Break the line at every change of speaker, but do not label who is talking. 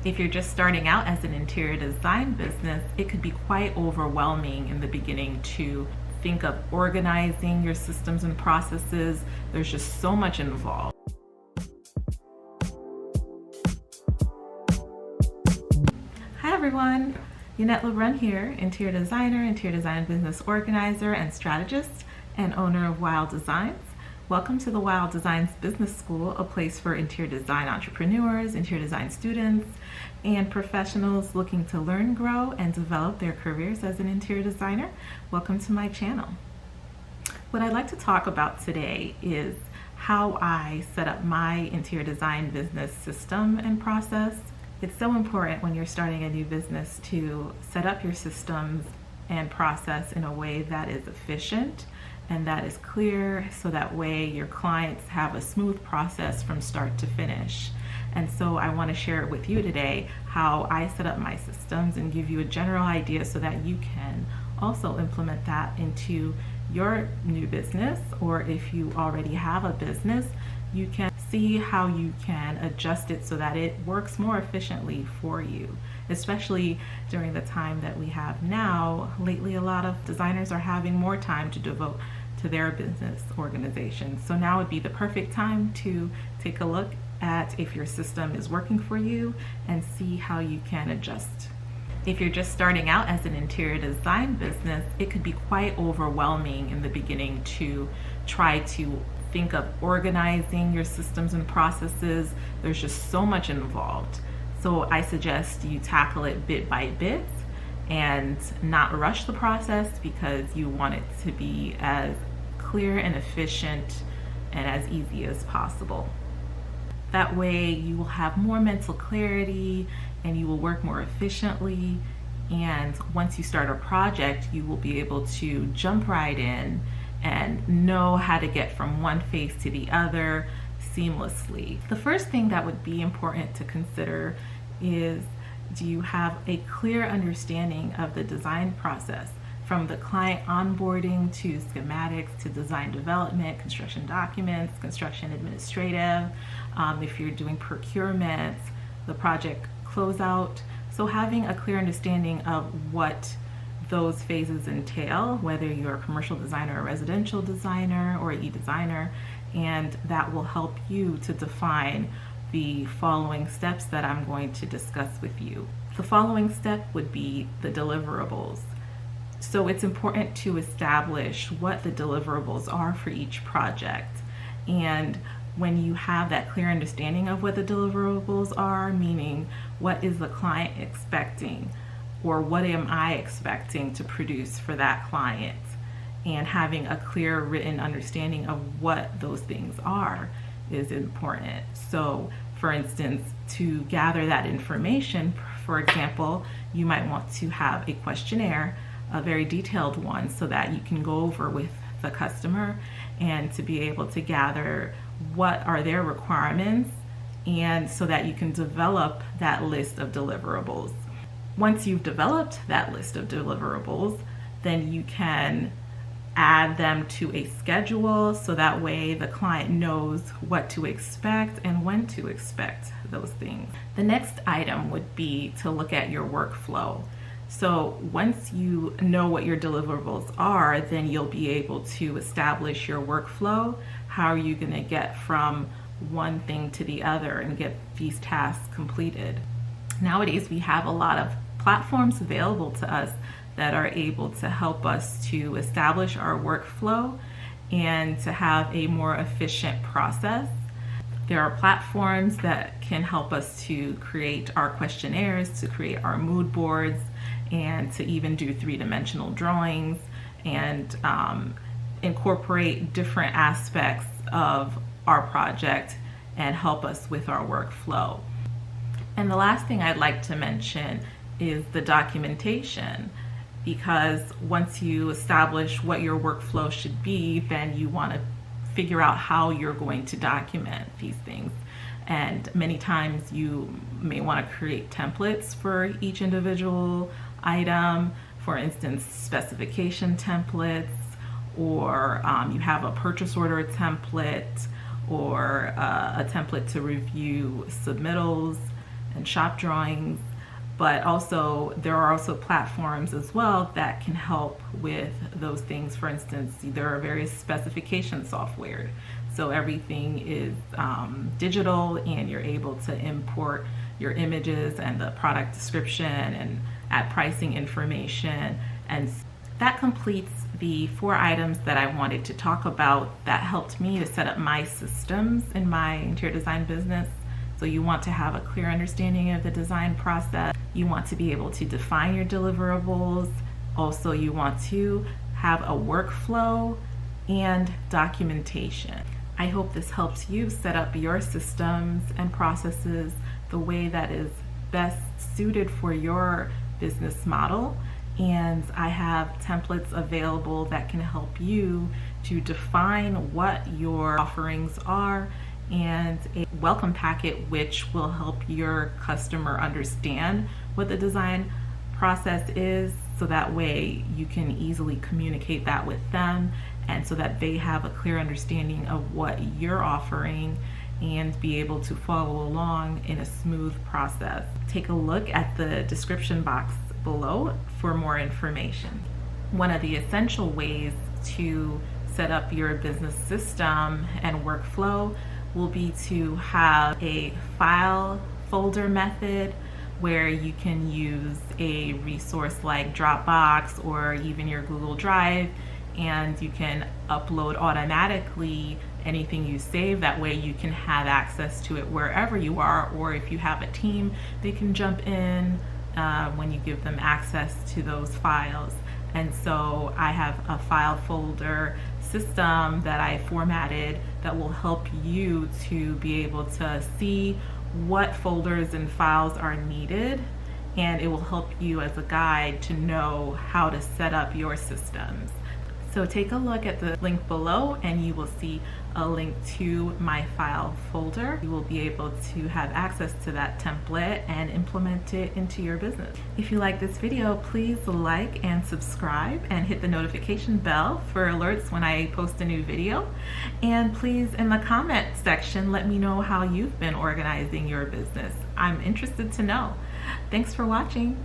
If you're just starting out as an interior design business, it could be quite overwhelming in the beginning to think of organizing your systems and processes. There's just so much involved. Hi everyone, Yannette Lebrun here, interior designer, interior design business organizer and strategist, and owner of YLD Designs. Welcome to the YLD Designs Business School, a place for interior design entrepreneurs, interior design students, and professionals looking to learn, grow, and develop their careers as an interior designer. Welcome to my channel. What I'd like to talk about today is how I set up my interior design business system and process. It's so important when you're starting a new business to set up your systems and process in a way that is efficient and that is clear, so that way your clients have a smooth process from start to finish. And so I want to share it with you today, how I set up my systems, and give you a general idea so that you can also implement that into your new business, or if you already have a business, you can see how you can adjust it so that it works more efficiently for you, especially during the time that we have now. Lately, a lot of designers are having more time to devote to their business organization. So now would be the perfect time to take a look at if your system is working for you and see how you can adjust. If you're just starting out as an interior design business, it could be quite overwhelming in the beginning to try to think of organizing your systems and processes. There's just so much involved. So I suggest you tackle it bit by bit and not rush the process, because you want it to be as clear and efficient and as easy as possible. That way you will have more mental clarity and you will work more efficiently. And once you start a project, you will be able to jump right in and know how to get from one phase to the other seamlessly. The first thing that would be important to consider is, do you have a clear understanding of the design process, from the client onboarding to schematics to design development, construction documents, construction administrative, if you're doing procurement, the project closeout. So having a clear understanding of what those phases entail, whether you're a commercial designer, a residential designer, or an e-designer, and that will help you to define the following steps that I'm going to discuss with you. The following step would be the deliverables. So it's important to establish what the deliverables are for each project. And when you have that clear understanding of what the deliverables are, meaning what is the client expecting, or what am I expecting to produce for that client, and having a clear written understanding of what those things are is important. So for instance, to gather that information, for example, you might want to have a questionnaire, a very detailed one, so that you can go over with the customer and to be able to gather what are their requirements, and so that you can develop that list of deliverables. Once you've developed that list of deliverables, then you can add them to a schedule, so that way the client knows what to expect and when to expect those things. The next item would be to look at your workflow. So once you know what your deliverables are, then you'll be able to establish your workflow. How are you going to get from one thing to the other and get these tasks completed? Nowadays, we have a lot of platforms available to us that are able to help us to establish our workflow and to have a more efficient process. There are platforms that can help us to create our questionnaires, to create our mood boards, and to even do three-dimensional drawings and incorporate different aspects of our project and help us with our workflow. And the last thing I'd like to mention is the documentation, because once you establish what your workflow should be, then you want to figure out how you're going to document these things. And many times you may want to create templates for each individual item, for instance, specification templates, or you have a purchase order template, or a template to review submittals and shop drawings, but also there are also platforms as well that can help with those things. For instance, there are various specification software. So everything is digital, and you're able to import your images and the product description and add pricing information. And that completes the 4 items that I wanted to talk about that helped me to set up my systems in my interior design business. So you want to have a clear understanding of the design process. You want to be able to define your deliverables. Also, you want to have a workflow and documentation. I hope this helps you set up your systems and processes the way that is best suited for your business model. And I have templates available that can help you to define what your offerings are, and a welcome packet which will help your customer understand what the design process is, so that way you can easily communicate that with them, and so that they have a clear understanding of what you're offering and be able to follow along in a smooth process. Take a look at the description box below for more information. One of the essential ways to set up your business system and workflow will be to have a file folder method where you can use a resource like Dropbox or even your Google Drive, and you can upload automatically anything you save. That way you can have access to it wherever you are, or if you have a team, they can jump in when you give them access to those files. And so I have a file folder system that I formatted that will help you to be able to see what folders and files are needed, and it will help you as a guide to know how to set up your systems. So take a look at the link below and you will see a link to my file folder. You will be able to have access to that template and implement it into your business. If you like this video, please like and subscribe and hit the notification bell for alerts when I post a new video. And please, in the comment section, let me know how you've been organizing your business. I'm interested to know. Thanks for watching.